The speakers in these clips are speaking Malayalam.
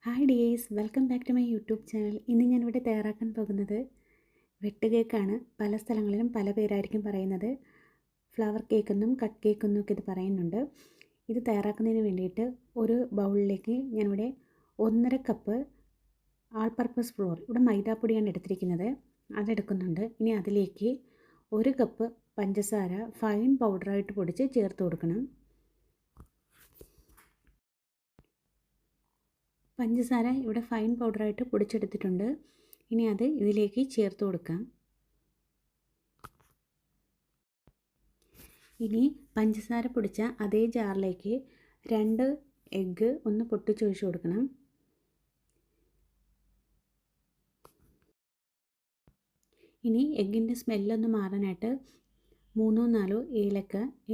Hi dears, welcome back to my YouTube channel. ഇന്ന് ഞാനിവിടെ തയ്യാറാക്കാൻ പോകുന്നത് വെട്ട് കേക്കാണ്. പല സ്ഥലങ്ങളിലും പല പേരായിരിക്കും പറയുന്നത്. ഫ്ലവർ കേക്കെന്നും കട്ട് കേക്കെന്നും ഒക്കെ ഇത് പറയുന്നുണ്ട്. ഇത് തയ്യാറാക്കുന്നതിന് വേണ്ടിയിട്ട് ഒരു ബൗളിലേക്ക് ഞാനിവിടെ 1.5 കപ്പ് ആൾ പർപ്പസ് ഫ്ലോർ, ഇവിടെ മൈദാപ്പൊടിയാണ് എടുത്തിരിക്കുന്നത്, അതെടുക്കുന്നുണ്ട്. ഇനി അതിലേക്ക് 1 കപ്പ് പഞ്ചസാര ഫൈൻ പൗഡറായിട്ട് പൊടിച്ച് ചേർത്ത് കൊടുക്കണം. പഞ്ചസാര ഇവിടെ ഫൈൻ പൗഡറായിട്ട് പൊടിച്ചെടുത്തിട്ടുണ്ട്. ഇനി അത് ഇതിലേക്ക് ചേർത്ത് കൊടുക്കാം. ഇനി പഞ്ചസാര പൊടിച്ച അതേ ജാറിലേക്ക് 2 എഗ്ഗ് ഒന്ന് പൊട്ടിച്ചൊഴിച്ച് കൊടുക്കണം. ഇനി എഗ്ഗിൻ്റെ സ്മെല്ലൊന്ന് മാറാനായിട്ട് 3-4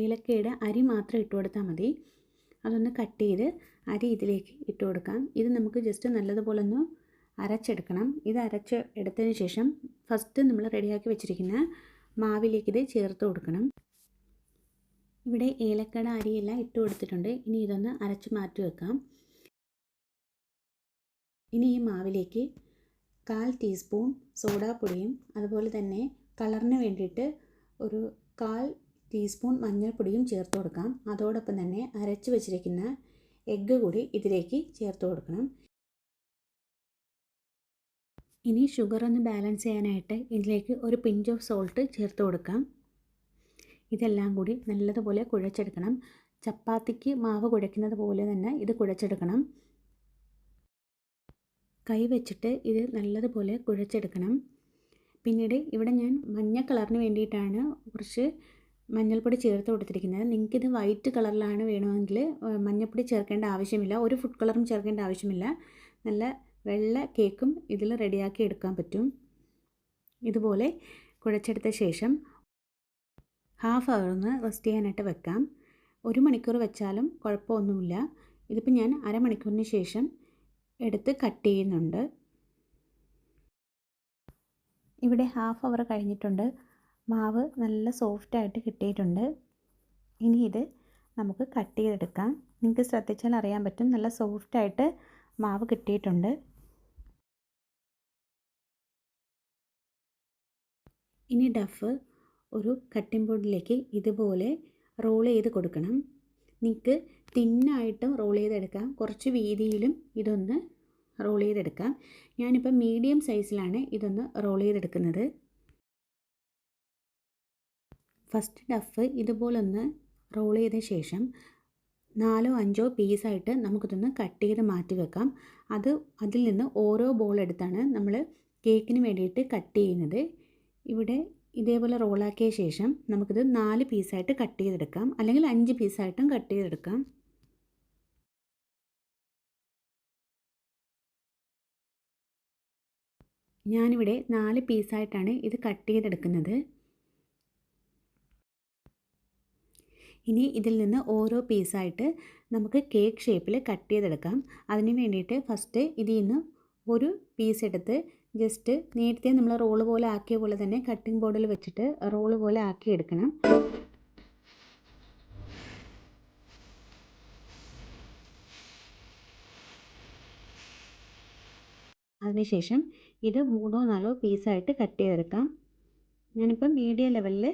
ഏലക്കയുടെ അരി മാത്രം ഇട്ട് കൊടുത്താൽ മതി. അതൊന്ന് കട്ട് ചെയ്ത് അരി ഇതിലേക്ക് ഇട്ട് കൊടുക്കാം. ഇത് നമുക്ക് ജസ്റ്റ് നല്ലതുപോലെ ഒന്ന് അരച്ചെടുക്കണം. ഇത് അരച്ച് എടുത്തതിന് ശേഷം ഫസ്റ്റ് നമ്മൾ റെഡിയാക്കി വെച്ചിരിക്കുന്ന മാവിലേക്ക് ഇത് ചേർത്ത് കൊടുക്കണം. ഇവിടെ ഏലക്കയുടെ അരിയെല്ലാം ഇട്ട് കൊടുത്തിട്ടുണ്ട്. ഇനി ഇതൊന്ന് അരച്ച് മാറ്റി വെക്കാം. ഇനി ഈ മാവിലേക്ക് 1/4 ടീസ്പൂൺ സോഡാപ്പൊടിയും അതുപോലെ തന്നെ കളറിന് വേണ്ടിയിട്ട് ഒരു 1/4 ടീസ്പൂൺ മഞ്ഞൾപ്പൊടിയും ചേർത്ത് കൊടുക്കാം. അതോടൊപ്പം തന്നെ അരച്ച് വെച്ചിരിക്കുന്ന എഗ്ഗ് കൂടി ഇതിലേക്ക് ചേർത്ത് കൊടുക്കണം. ഇനി ഷുഗർ ഒന്ന് ബാലൻസ് ചെയ്യാനായിട്ട് ഇതിലേക്ക് ഒരു പിഞ്ച് ഓഫ് സോൾട്ട് ചേർത്ത് കൊടുക്കാം. ഇതെല്ലാം കൂടി നല്ലതുപോലെ കുഴച്ചെടുക്കണം. ചപ്പാത്തിക്ക് മാവ് കുഴയ്ക്കുന്നത് പോലെ തന്നെ ഇത് കുഴച്ചെടുക്കണം. കൈ വെച്ചിട്ട് ഇത് നല്ലതുപോലെ കുഴച്ചെടുക്കണം. പിന്നീട് ഇവിടെ ഞാൻ മഞ്ഞ കളറിന് വേണ്ടിയിട്ടാണ് കുറച്ച് മഞ്ഞൾപ്പൊടി ചേർത്ത് കൊടുത്തിരിക്കുന്നത്. നിങ്ങൾക്കിത് വൈറ്റ് കളറിലാണ് വേണമെങ്കിൽ മഞ്ഞൾപ്പൊടി ചേർക്കേണ്ട ആവശ്യമില്ല, ഒരു ഫുഡ് കളറും ചേർക്കേണ്ട ആവശ്യമില്ല. നല്ല വെള്ള കേക്കും ഇതിൽ റെഡിയാക്കി എടുക്കാൻ പറ്റും. ഇതുപോലെ കുഴച്ചെടുത്ത ശേഷം ഹാഫ് അവർ ഒന്ന് റെസ്റ്റ് ചെയ്യാനായിട്ട് വെക്കാം. 1 മണിക്കൂർ വെച്ചാലും കുഴപ്പമൊന്നുമില്ല. ഇതിപ്പോൾ ഞാൻ അരമണിക്കൂറിന് ശേഷം എടുത്ത് കട്ട് ചെയ്യുന്നുണ്ട്. ഇവിടെ ഹാഫ് അവർ കഴിഞ്ഞിട്ടുണ്ട്. മാവ് നല്ല സോഫ്റ്റായിട്ട് കിട്ടിയിട്ടുണ്ട്. ഇനി ഇത് നമുക്ക് കട്ട് ചെയ്തെടുക്കാം. നിങ്ങൾക്ക് ശ്രദ്ധിച്ചാൽ അറിയാൻ പറ്റും, നല്ല സോഫ്റ്റായിട്ട് മാവ് കിട്ടിയിട്ടുണ്ട്. ഇനി ഡഫ് ഒരു കട്ടിംഗ് ബോർഡിലേക്ക് ഇതുപോലെ റോൾ ചെയ്ത് കൊടുക്കണം. നിങ്ങൾക്ക് തിന്നായിട്ടും റോൾ ചെയ്തെടുക്കാം, കുറച്ച് വീതിയിലും ഇതൊന്ന് റോൾ ചെയ്തെടുക്കാം. ഞാനിപ്പോൾ മീഡിയം സൈസിലാണ് ഇതൊന്ന് റോൾ ചെയ്തെടുക്കുന്നത്. ഫസ്റ്റ് ഡഫ് ഇതുപോലൊന്ന് റോൾ ചെയ്ത ശേഷം 4-5 പീസായിട്ട് നമുക്കിതൊന്ന് കട്ട് ചെയ്ത് മാറ്റി വെക്കാം. അതിൽ നിന്ന് ഓരോ ബോൾ എടുത്താണ് നമ്മൾ കേക്കിന് വേണ്ടിയിട്ട് കട്ട് ചെയ്യുന്നത്. ഇവിടെ ഇതേപോലെ റോളാക്കിയ ശേഷം നമുക്കിത് 4 പീസായിട്ട് കട്ട് ചെയ്തെടുക്കാം, അല്ലെങ്കിൽ 5 പീസായിട്ടും കട്ട് ചെയ്തെടുക്കാം. ഞാനിവിടെ 4 പീസായിട്ടാണ് ഇത് കട്ട് ചെയ്തെടുക്കുന്നത്. ഇനി ഇതിൽ നിന്ന് ഓരോ പീസായിട്ട് നമുക്ക് കേക്ക് ഷേപ്പിൽ കട്ട് ചെയ്തെടുക്കാം. അതിന് വേണ്ടിയിട്ട് ഫസ്റ്റ് ഇതിൽ നിന്ന് ഒരു പീസ് എടുത്ത് ജസ്റ്റ് നേരത്തെ നമ്മൾ റോള് പോലെ ആക്കിയ പോലെ തന്നെ കട്ടിംഗ് ബോർഡിൽ വെച്ചിട്ട് റോള് പോലെ ആക്കി എടുക്കണം. അതിനുശേഷം ഇത് 3-4 പീസായിട്ട് കട്ട് ചെയ്തെടുക്കാം. ഞാനിപ്പോൾ മീഡിയം ലെവലിൽ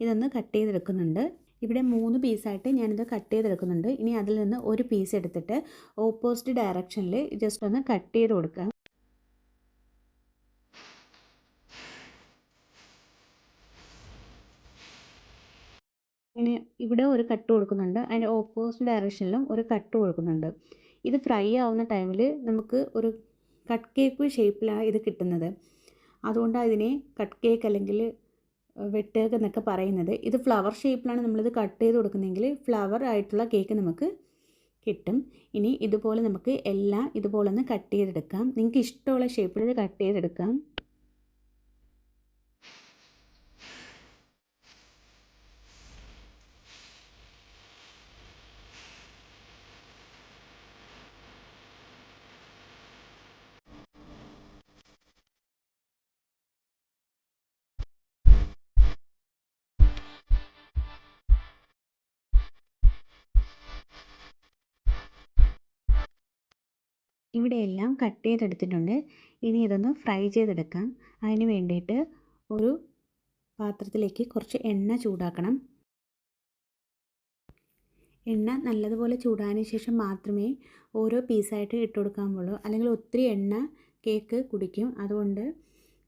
ഇതൊന്ന് കട്ട് ചെയ്തെടുക്കുന്നുണ്ട്. ഇവിടെ 3 പീസായിട്ട് ഞാനിത് കട്ട് ചെയ്തെടുക്കുന്നുണ്ട്. ഇനി അതിൽ നിന്ന് ഒരു പീസ് എടുത്തിട്ട് ഓപ്പോസിറ്റ് ഡയറക്ഷനിൽ ജസ്റ്റ് ഒന്ന് കട്ട് ചെയ്ത് കൊടുക്കാം. ഇനി ഇവിടെ ഒരു കട്ട് കൊടുക്കുന്നുണ്ട്, അതിൻ്റെ ഓപ്പോസിറ്റ് ഡയറക്ഷനിലും ഒരു കട്ട് കൊടുക്കുന്നുണ്ട്. ഇത് ഫ്രൈ ആവുന്ന ടൈമിൽ നമുക്ക് ഒരു കട്ട് കേക്ക് ഷേപ്പിലാണ് ഇത് കിട്ടുന്നത്. അതുകൊണ്ടാണ് ഇതിനെ കട്ട് കേക്ക് അല്ലെങ്കിൽ വെട്ട് കേക്ക് എന്നൊക്കെ പറയുന്നത്. ഇത് ഫ്ലവർ ഷേപ്പിലാണ് നമ്മളിത് കട്ട് ചെയ്ത് കൊടുക്കുന്നതെങ്കിൽ ഫ്ലവർ ആയിട്ടുള്ള കേക്ക് നമുക്ക് കിട്ടും. ഇനി ഇതുപോലെ നമുക്ക് എല്ലാം ഇതുപോലെ ഒന്ന് കട്ട് ചെയ്തെടുക്കാം. നിങ്ങൾക്ക് ഇഷ്ടമുള്ള ഷേപ്പിൽ ഇത് കട്ട് ചെയ്തെടുക്കാം. ഇവിടെയെല്ലാം കട്ട് ചെയ്തെടുത്തിട്ടുണ്ട്. ഇനി ഇതൊന്ന് ഫ്രൈ ചെയ്തെടുക്കാം. അതിന് വേണ്ടിയിട്ട് ഒരു പാത്രത്തിലേക്ക് കുറച്ച് എണ്ണ ചൂടാക്കണം. എണ്ണ നല്ലതുപോലെ ചൂടായതിന് ശേഷം മാത്രമേ ഓരോ പീസായിട്ട് ഇട്ട് കൊടുക്കാൻ പാടുള്ളൂ. അല്ലെങ്കിൽ ഒത്തിരി എണ്ണ കേക്ക് കുടിക്കും. അതുകൊണ്ട്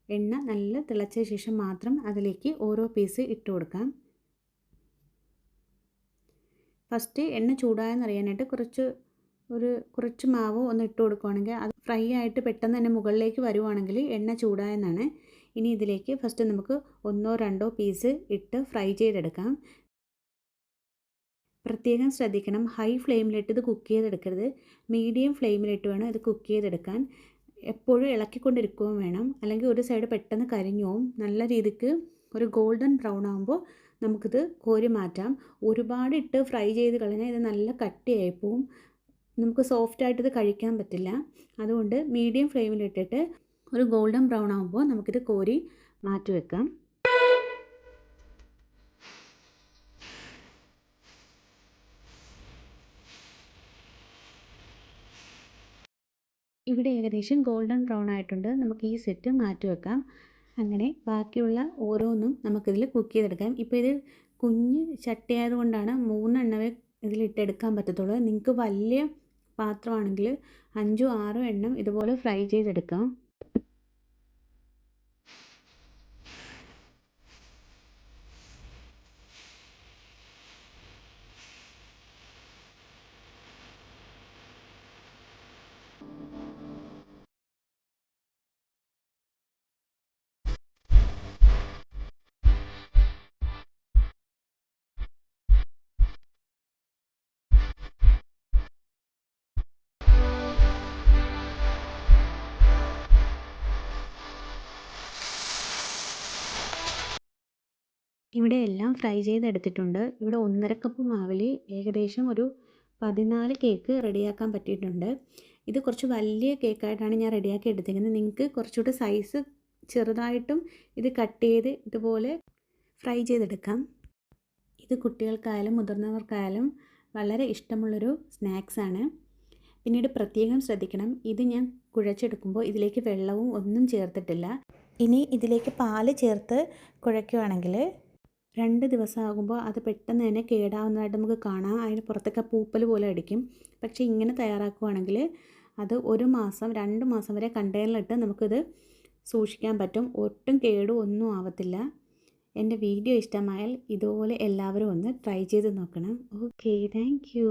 എണ്ണ നല്ല തിളച്ച ശേഷം മാത്രം അതിലേക്ക് ഓരോ പീസ് ഇട്ട് കൊടുക്കാം. ഫസ്റ്റ് എണ്ണ ചൂടായെന്ന് അറിയാനായിട്ട് കുറച്ച് മാവ് ഒന്ന് ഇട്ട് കൊടുക്കുകയാണെങ്കിൽ അത് ഫ്രൈ ആയിട്ട് പെട്ടെന്ന് തന്നെ മുകളിലേക്ക് വരുവാണെങ്കിൽ എണ്ണ ചൂടായെന്നാണ്. ഇനി ഇതിലേക്ക് ഫസ്റ്റ് നമുക്ക് 1-2 പീസ് ഇട്ട് ഫ്രൈ ചെയ്തെടുക്കാം. പ്രത്യേകം ശ്രദ്ധിക്കണം, ഹൈ ഫ്ലെയിമിലിട്ട് ഇത് കുക്ക് ചെയ്തെടുക്കരുത്. മീഡിയം ഫ്ലെയിമിലിട്ട് വേണം ഇത് കുക്ക് ചെയ്തെടുക്കാൻ. എപ്പോഴും ഇളക്കിക്കൊണ്ടിരിക്കുകയും വേണം, അല്ലെങ്കിൽ ഒരു സൈഡ് പെട്ടെന്ന് കരിഞ്ഞു പോവും. നല്ല രീതിക്ക് ഒരു ഗോൾഡൻ ബ്രൗൺ ആകുമ്പോൾ നമുക്കിത് കോരി മാറ്റാം. ഒരുപാട് ഇട്ട് ഫ്രൈ ചെയ്ത് കളഞ്ഞാൽ ഇത് നല്ല കട്ടിയായി പോവും. നമുക്ക് സോഫ്റ്റായിട്ട് ഇത് കഴിക്കാൻ പറ്റില്ല. അതുകൊണ്ട് മീഡിയം ഫ്ലെയിമിലിട്ടിട്ട് ഒരു ഗോൾഡൻ ബ്രൗൺ ആകുമ്പോൾ നമുക്കിത് കോരി മാറ്റി വെക്കാം. ഇവിടെ ഏകദേശം ഗോൾഡൻ ബ്രൗൺ ആയിട്ടുണ്ട്. നമുക്ക് ഈ സെറ്റ് മാറ്റി വെക്കാം. അങ്ങനെ ബാക്കിയുള്ള ഓരോന്നും നമുക്കിതിൽ കുക്ക് ചെയ്തെടുക്കാം. ഇപ്പോൾ ഇത് കുഞ്ഞ് ചട്ടി ആയതുകൊണ്ടാണ് 3 എണ്ണമേ ഇതിലിട്ടെടുക്കാൻ പറ്റത്തുള്ളൂ. നിങ്ങൾക്ക് വലിയ പാത്രമാണെങ്കിൽ 5-6 എണ്ണം ഇതുപോലെ ഫ്രൈ ചെയ്തെടുക്കാം. ഇവിടെ എല്ലാം ഫ്രൈ ചെയ്തെടുത്തിട്ടുണ്ട്. ഇവിടെ 1.5 കപ്പ് മാവിൽ ഏകദേശം ഒരു 14 കേക്ക് റെഡിയാക്കാൻ പറ്റിയിട്ടുണ്ട്. ഇത് കുറച്ച് വലിയ കേക്കായിട്ടാണ് ഞാൻ റെഡിയാക്കി എടുത്തിരിക്കുന്നത്. നിങ്ങൾക്ക് കുറച്ചുകൂടി സൈസ് ചെറുതായിട്ടും ഇത് കട്ട് ചെയ്ത് ഇതുപോലെ ഫ്രൈ ചെയ്തെടുക്കാം. ഇത് കുട്ടികൾക്കായാലും മുതിർന്നവർക്കായാലും വളരെ ഇഷ്ടമുള്ളൊരു സ്നാക്സാണ്. പിന്നീട് പ്രത്യേകം ശ്രദ്ധിക്കണം, ഇത് ഞാൻ കുഴച്ചെടുക്കുമ്പോൾ ഇതിലേക്ക് വെള്ളവും ഒന്നും ചേർത്തിട്ടില്ല. ഇനി ഇതിലേക്ക് പാല് ചേർത്ത് കുഴയ്ക്കുകയാണെങ്കിൽ 2 ദിവസമാകുമ്പോൾ അത് പെട്ടെന്ന് തന്നെ കേടാവുന്നതായിട്ട് നമുക്ക് കാണാം. അതിന് പുറത്തൊക്കെ പൂപ്പൽ പോലെ അടിക്കും. പക്ഷേ ഇങ്ങനെ തയ്യാറാക്കുകയാണെങ്കിൽ അത് 1 മാസം 2 മാസം വരെ കണ്ടെയ്നറിലിട്ട് നമുക്കിത് സൂക്ഷിക്കാൻ പറ്റും. ഒട്ടും കേടും ഒന്നും ആവത്തില്ല. എൻ്റെ വീഡിയോ ഇഷ്ടമായാൽ ഇതുപോലെ എല്ലാവരും ഒന്ന് ട്രൈ ചെയ്ത് നോക്കണം. Okay, thank you.